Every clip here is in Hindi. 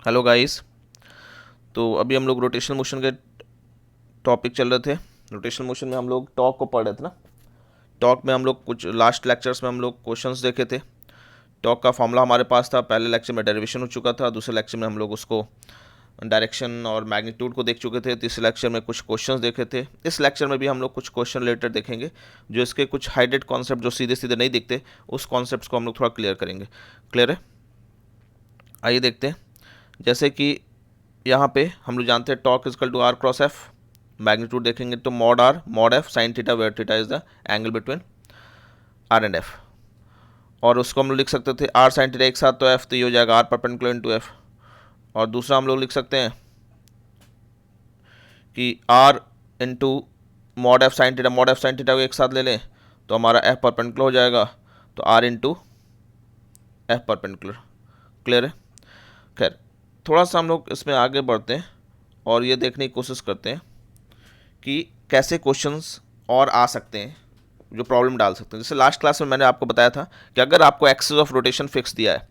Hello guys. तो अभी हम लोग रोटेशनल मोशन के टॉपिक चल रहे थे। रोटेशनल मोशन में हम लोग टॉर्क को पढ़ रहे थे ना। टॉर्क में हम लोग कुछ लास्ट लेक्चर्स में हम लोग क्वेश्चंस देखे थे। टॉर्क का फॉर्मूला हमारे पास था, पहले लेक्चर में डेरिवेशन हो चुका था, दूसरे लेक्चर में हम लोग उसको डायरेक्शन और मैग्नीट्यूड को देख चुके थे, तीसरे लेक्चर में कुछ क्वेश्चंस देखे थे। इस लेक्चर में भी हम लोग कुछ क्वेश्चन रिलेटेड देखेंगे, जो इसके कुछ हाइडेड कॉन्सेप्ट जो सीधे सीधे नहीं दिखते, उस कॉन्सेप्ट को हम लोग थोड़ा क्लियर करेंगे। क्लियर है? आइए देखते हैं। जैसे कि यहाँ पे हम लोग जानते हैं torque is equal to r cross f. Magnitude देखेंगे तो mod r mod f sine theta where theta is the angle between r and f. और उसको हम लोग लिख सकते थे आर साइन थीटा एक साथ, तो एफ तो ये हो जाएगा आर परपेंडिकुलर इनटू एफ। और दूसरा हम लोग लिख सकते हैं कि r into mod f sine theta को एक साथ ले लें तो हमारा एफ परपेंडिकुलर हो जाएगा, तो r into f perpendicular. Clear है? खैर, थोड़ा सा हम लोग इसमें आगे बढ़ते हैं और ये देखने की कोशिश करते हैं कि कैसे क्वेश्चंस और आ सकते हैं जो प्रॉब्लम डाल सकते हैं। जैसे लास्ट क्लास में मैंने आपको बताया था कि अगर आपको एक्सिस ऑफ रोटेशन फिक्स दिया है,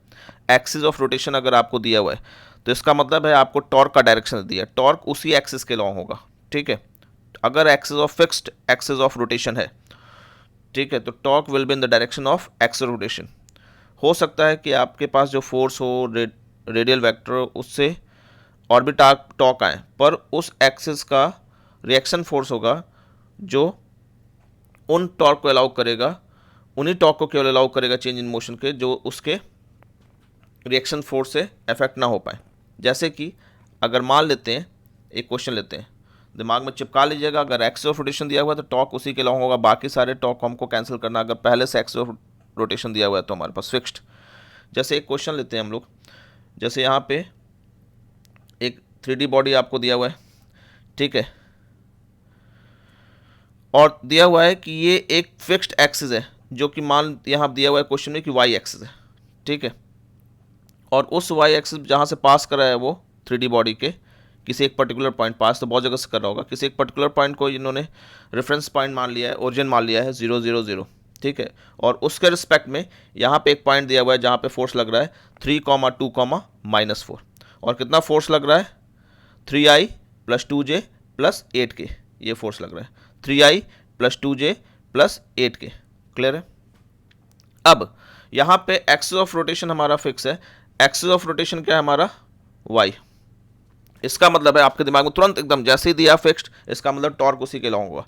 एक्सिस ऑफ रोटेशन अगर आपको दिया हुआ है, तो इसका मतलब है आपको टॉर्क का डायरेक्शन दिया है, टॉर्क उसी एक्सिस के लॉन्ग होगा। ठीक है? अगर axis of fixed axis of rotation है, ठीक है, तो torque will be in the direction of axis of rotation. हो सकता है कि आपके पास जो फोर्स हो, रेडियल वेक्टर, उससे और भी टॉर्क आए, पर उस एक्सिस का रिएक्शन फोर्स होगा जो उन टॉर्क को अलाउ करेगा, उन्हीं टॉर्क को केवल अलाउ करेगा चेंज इन मोशन के, जो उसके रिएक्शन फोर्स से अफेक्ट ना हो पाए। जैसे कि अगर मान लेते हैं, एक क्वेश्चन लेते हैं, दिमाग में चिपका लीजिएगा। अगर एक्सिस ऑफ रोटेशन दिया हुआ है तो टॉर्क उसी के अलाउ होगा, बाकी सारे टॉर्क को हमको कैंसिल करना। अगर पहले से एक्सिस ऑफ रोटेशन दिया हुआ है तो हमारे पास फिक्स्ड। जैसे एक क्वेश्चन लेते हैं हम लोग, जैसे यहाँ पे एक 3D बॉडी आपको दिया हुआ है, ठीक है, और दिया हुआ है कि ये एक फिक्स्ड एक्सिस है, जो कि मान यहाँ दिया हुआ है क्वेश्चन में कि वाई एक्सिस है। ठीक है? और उस वाई एक्सिस जहाँ से पास कर रहा है वो 3D बॉडी के किसी एक पर्टिकुलर पॉइंट, पास तो बहुत जगह से कर रहा होगा, किसी एक पर्टिकुलर पॉइंट को इन्होंने रेफरेंस पॉइंट मान लिया है, ओरिजिन मान लिया है 0 0 0। ठीक है? और उसके रिस्पेक्ट में यहाँ पे एक पॉइंट दिया हुआ है जहाँ पे फोर्स लग रहा है 3, 2, और कितना फोर्स लग रहा है 3i plus 2j plus 8k। ये फोर्स लग रहा है 3i plus 2j plus 8k। Clear है? अब यहाँ पे एक्सिस ऑफ रोटेशन हमारा फिक्स है। एक्सिस ऑफ रोटेशन क्या है हमारा? y। इसका मतलब है आपके दिमाग में तुरंत एकदम जैसे ही दिया फिक्स्ड, इसका मतलब टॉर्क उसी के लॉन्ग होगा।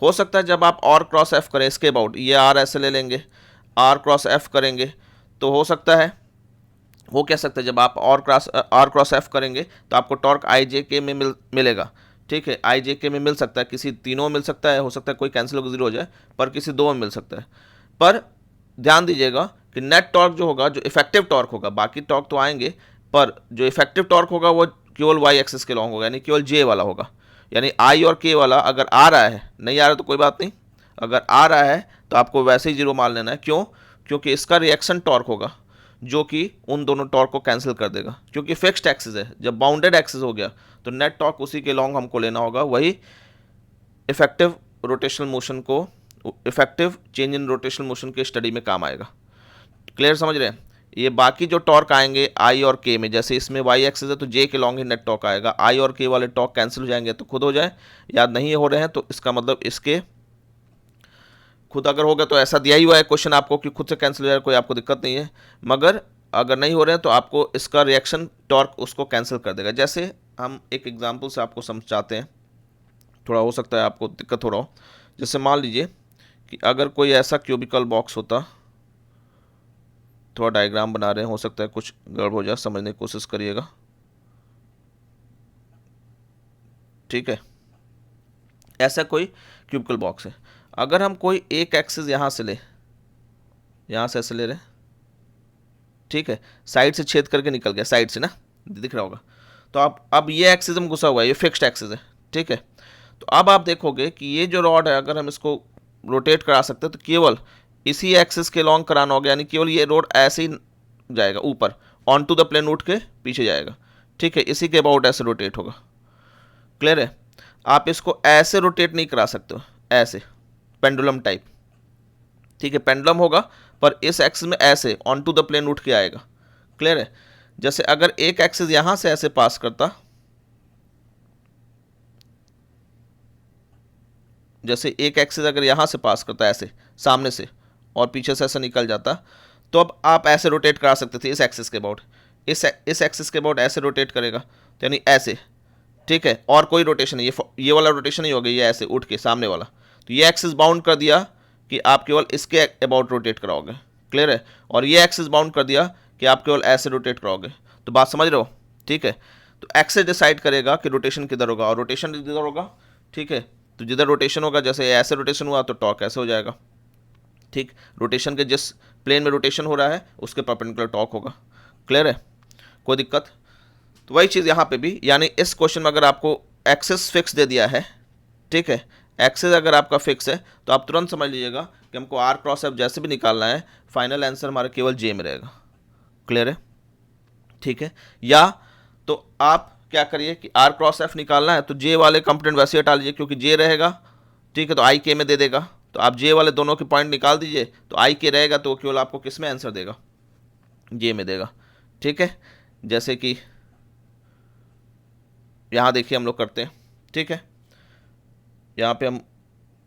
हो सकता है जब आप और क्रॉस एफ करें, इसके अबाउट ये आर ऐसे ले लेंगे, आर क्रॉस एफ करेंगे, तो हो सकता है वो कह सकते हैं जब आप आर क्रॉस एफ करेंगे तो आपको टॉर्क आई जे के में मिलेगा। ठीक है? आई जे के में मिल सकता है, किसी तीनों में मिल सकता है, हो सकता है कोई कैंसिल होकर जीरो हो जाए, पर किसी दो में मिल सकता है। पर ध्यान दीजिएगा कि नेट टॉर्क जो होगा, जो इफेक्टिव टॉर्क होगा, बाकी टॉर्क तो आएंगे, पर जो इफेक्टिव टॉर्क होगा वो केवल वाई एक्सिस के लॉन्ग होगा, यानी केवल जे वाला होगा। यानी आई और के वाला अगर आ रहा है, नहीं आ रहा तो कोई बात नहीं, अगर आ रहा है तो आपको वैसे ही जीरो मान लेना है। क्यों? क्योंकि इसका रिएक्शन टॉर्क होगा जो कि उन दोनों टॉर्क को कैंसिल कर देगा, क्योंकि फिक्स्ड एक्सिस है। जब बाउंडेड एक्सिस हो गया तो नेट टॉर्क उसी के लॉन्ग हमको लेना होगा, वही इफेक्टिव रोटेशनल मोशन को, effective change in rotational motion के स्टडी में काम आएगा। क्लियर समझ रहे हैं? ये बाकी जो टॉर्क आएंगे आई और के में, जैसे इसमें वाई एक्सिस है तो जे के लॉन्ग ही नेट टॉर्क आएगा, आई और के वाले टॉर्क कैंसिल हो जाएंगे तो खुद हो जाए। याद नहीं हो रहे हैं तो इसका मतलब इसके खुद अगर होगा तो ऐसा दिया ही हुआ है क्वेश्चन आपको कि खुद से कैंसिल हो जाए, कोई आपको दिक्कत नहीं है। मगर अगर नहीं हो रहे हैं तो आपको इसका रिएक्शन टॉर्क उसको कैंसिल कर देगा। जैसे हम एक एग्जांपल से आपको समझाते हैं, थोड़ा हो सकता है आपको दिक्कत हो रहा हो। जैसे मान लीजिए कि अगर कोई ऐसा क्यूबिकल बॉक्स होता, थोड़ा डायग्राम बना रहे हैं, हो सकता है कुछ गड़बड़ हो जाए, समझने की कोशिश करिएगा। ठीक है? ऐसा कोई क्यूबिकल बॉक्स है, अगर हम कोई एक एक्सिस यहाँ से ले, यहाँ से ऐसे ले रहे हैं, ठीक है, साइड से छेद करके निकल गया, साइड से ना, दिख रहा होगा। तो आप अब ये एक्सिस में घुसा हुआ है, ये फिक्स्ड एक्सिस है। ठीक है? तो अब आप देखोगे कि ये जो रॉड है, अगर हम इसको रोटेट करा सकते हैं तो केवल इसी एक्सिस के लॉन्ग कराना होगा, यानी केवल ये रोड ऐसे ही जाएगा ऊपर, ऑन टू द प्लेन उठ के पीछे जाएगा। ठीक है? इसी के अबाउट ऐसे रोटेट होगा। क्लियर है? आप इसको ऐसे रोटेट नहीं करा सकते हो, ऐसे पेंडुलम टाइप। ठीक है? पेंडुलम होगा पर इस एक्सिस में ऐसे ऑन टू द प्लेन उठ के आएगा। क्लियर है? जैसे अगर एक एक्सिस यहां से ऐसे पास करता, जैसे एक एक्सिस अगर यहां से पास करता ऐसे सामने से और पीछे से ऐसा निकल जाता, तो अब आप ऐसे रोटेट करा सकते थे इस एक्सिस के अबाउट, इस एक्सिस के अबाउट ऐसे रोटेट करेगा, तो यानी ऐसे, ठीक है, और कोई रोटेशन नहीं, ये वाला रोटेशन नहीं होगा, ये ऐसे उठ के सामने वाला, तो ये एक्सिस बाउंड कर दिया कि आप केवल इसके अबाउट रोटेट कराओगे, क्लियर है, और ये एक्सिस बाउंड कर दिया कि आप केवल ऐसे रोटेट कराओगे। तो बात समझ रहे हो, ठीक है। तो एक्सिस डिसाइड करेगा कि रोटेशन किधर होगा, और रोटेशन किधर होगा, ठीक है। तो जिधर रोटेशन होगा, जैसे ऐसे रोटेशन हुआ तो टॉर्क ऐसे हो जाएगा, ठीक। रोटेशन के जिस प्लेन में रोटेशन हो रहा है उसके परपेंडिकुलर टॉर्क होगा, क्लियर है, कोई दिक्कत। तो वही चीज़ यहाँ पे भी, यानी इस क्वेश्चन में अगर आपको एक्सिस फिक्स दे दिया है, ठीक है, एक्सिस अगर आपका फिक्स है तो आप तुरंत समझ लीजिएगा कि हमको आर क्रॉस एफ जैसे भी निकालना है, फाइनल आंसर हमारा केवल जे में रहेगा, क्लियर है, ठीक है। या तो आप क्या करिए कि आर क्रॉस एफ निकालना है तो जे वाले कंपोनेंट वैसे हटा लीजिए, क्योंकि जे रहेगा, ठीक है, तो आई के में दे देगा, तो आप जे वाले दोनों के पॉइंट निकाल दीजिए, तो आई के रहेगा तो केवल आपको किस में आंसर देगा, जे में देगा, ठीक है। जैसे कि यहाँ देखिए हम लोग करते हैं, ठीक है, यहाँ पे हम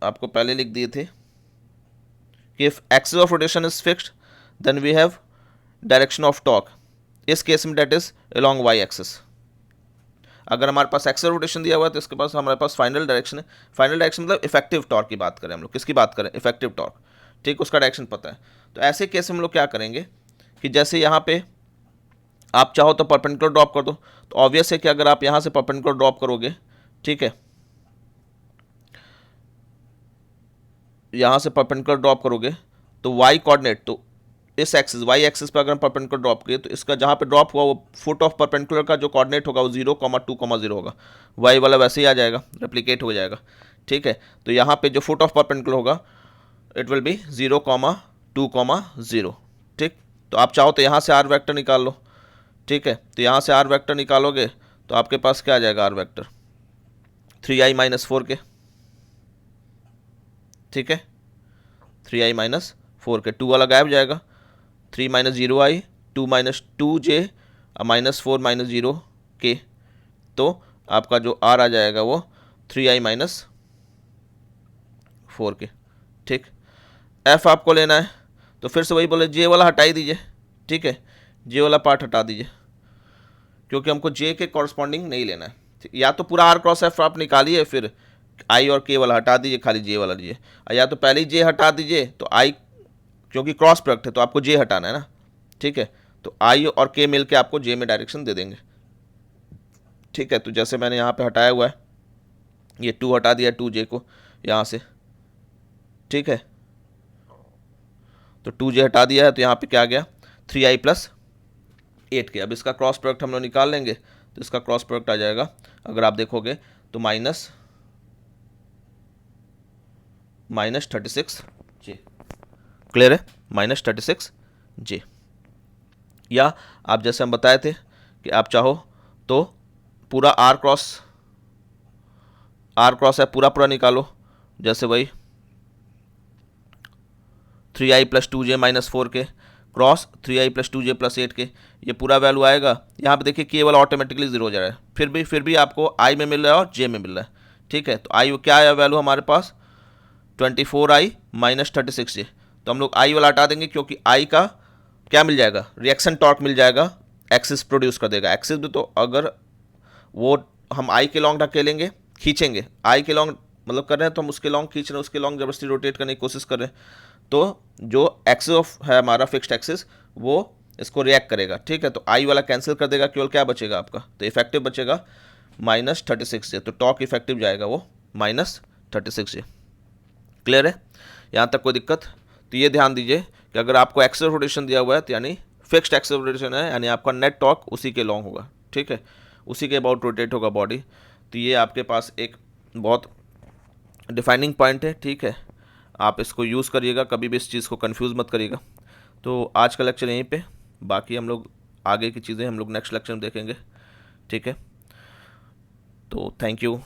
आपको पहले लिख दिए थे कि if axis of rotation is fixed then we have direction of torque, इस केस में that is along y axis. अगर हमारे पास एक्सिस रोटेशन दिया हुआ है तो इसके पास हमारे पास फाइनल डायरेक्शन है, फाइनल डायरेक्शन मतलब इफेक्टिव टॉर्क की बात करें हम लोग, किसकी बात करें, इफेक्टिव टॉर्क, ठीक, उसका डायरेक्शन पता है। तो ऐसे केस में हम लोग क्या करेंगे कि जैसे यहाँ पे आप चाहो तो परपेंडिकुलर ड्रॉप कर दो, तो ऑब्वियस है कि अगर आप यहाँ से परपेंडिकुलर ड्रॉप करोगे, ठीक है, यहाँ से परपेंडिकुलर ड्रॉप करोगे तो वाई कोऑर्डिनेट, तो इस एक्सिस वाई एक्सिस पर अगर हम परपेंडिकुलर ड्रॉप किए तो इसका जहाँ पे ड्रॉप हुआ वो फुट ऑफ परपेंडिकुलर का जो कोऑर्डिनेट होगा वो 0,2,0 होगा, वाई वाला वैसे ही आ जाएगा, रेप्लिकेट हो जाएगा, ठीक है। तो यहाँ पे जो फुट ऑफ परपेंडिकुलर होगा इट विल बी 0,2,0, ठीक। तो आप चाहो तो यहाँ से आर वेक्टर निकाल लो, ठीक है, तो यहाँ से आर वेक्टर निकालोगे तो आपके पास क्या आ जाएगा, आर वेक्टर 3i - 4k, ठीक है, 3i - 4k, 2 वाला गायब जाएगा, 3 - 0i, 2 - 2j, -4 - 0k, तो आपका जो r आ जाएगा वो 3i - 4k, ठीक। f आपको लेना है तो फिर से वही बोले j वाला हटा ही दीजिए, ठीक है, j वाला पार्ट हटा दीजिए, क्योंकि हमको j के कॉरस्पॉन्डिंग नहीं लेना है, या तो पूरा r क्रॉस f आप निकालिए, फिर i और k वाला हटा दीजिए, खाली j वाला लीजिए, या तो पहले ही j हटा दीजिए, तो i क्योंकि क्रॉस प्रोडक्ट है तो आपको j हटाना है ना, ठीक है, तो i और k मिल के आपको j में डायरेक्शन दे देंगे, ठीक है। तो जैसे मैंने यहाँ पे हटाया हुआ है, ये 2 हटा दिया 2j को यहाँ से, ठीक है, तो 2j हटा दिया है, तो यहाँ पे क्या आ गया 3i + 8k। अब इसका क्रॉस प्रोडक्ट हम लोग निकाल लेंगे, तो इसका क्रॉस प्रोडक्ट आ जाएगा, अगर आप देखोगे तो -36j, क्लियर है, -36j। या आप जैसे हम बताए थे कि आप चाहो तो पूरा आर क्रॉस है पूरा निकालो, जैसे वही 3i + 2j - 4k cross 3i + 2j + 8k, ये पूरा वैल्यू आएगा। यहाँ पे देखिए केवल ऑटोमेटिकली 0 हो जा रहा है, फिर भी आपको i में मिल रहा है और j में मिल रहा है, ठीक है। तो i क्या आया वैल्यू हमारे पास 24i - 36j, तो हम लोग i वाला हटा देंगे, क्योंकि i का क्या मिल जाएगा, रिएक्शन टॉर्क मिल जाएगा, एक्सिस प्रोड्यूस कर देगा, एक्सिस भी, तो अगर वो हम i के लॉन्ग ढकेलेंगे, खींचेंगे, i के लॉन्ग मतलब कर रहे हैं तो हम उसके लॉन्ग खींच रहे हैं, उसके लॉन्ग जबरदस्ती रोटेट करने की कोशिश कर रहे हैं, तो जो एक्सिस ऑफ है हमारा फिक्स्ड एक्सिस वो इसको रिएक्ट करेगा, ठीक है। तो आई वाला कैंसिल कर देगा, केवल क्या बचेगा आपका, तो इफेक्टिव बचेगा -36j, तो टॉर्क इफेक्टिव जाएगा वो -36j, क्लियर है, यहाँ तक कोई दिक्कत। तो ये ध्यान दीजिए कि अगर आपको एक्सिस रोटेशन दिया हुआ है तो यानी फिक्स्ड एक्सिस रोटेशन है, यानी आपका नेट टॉर्क उसी के लॉन्ग होगा, ठीक है, उसी के अबाउट रोटेट होगा बॉडी। तो ये आपके पास एक बहुत डिफाइनिंग पॉइंट है, ठीक है, आप इसको यूज़ करिएगा, कभी भी इस चीज़ को कंफ्यूज मत करिएगा। तो आज का लेक्चर यहीं पे, बाकी हम लोग आगे की चीज़ें हम लोग नेक्स्ट लेक्चर में देखेंगे, ठीक है। तो थैंक यू।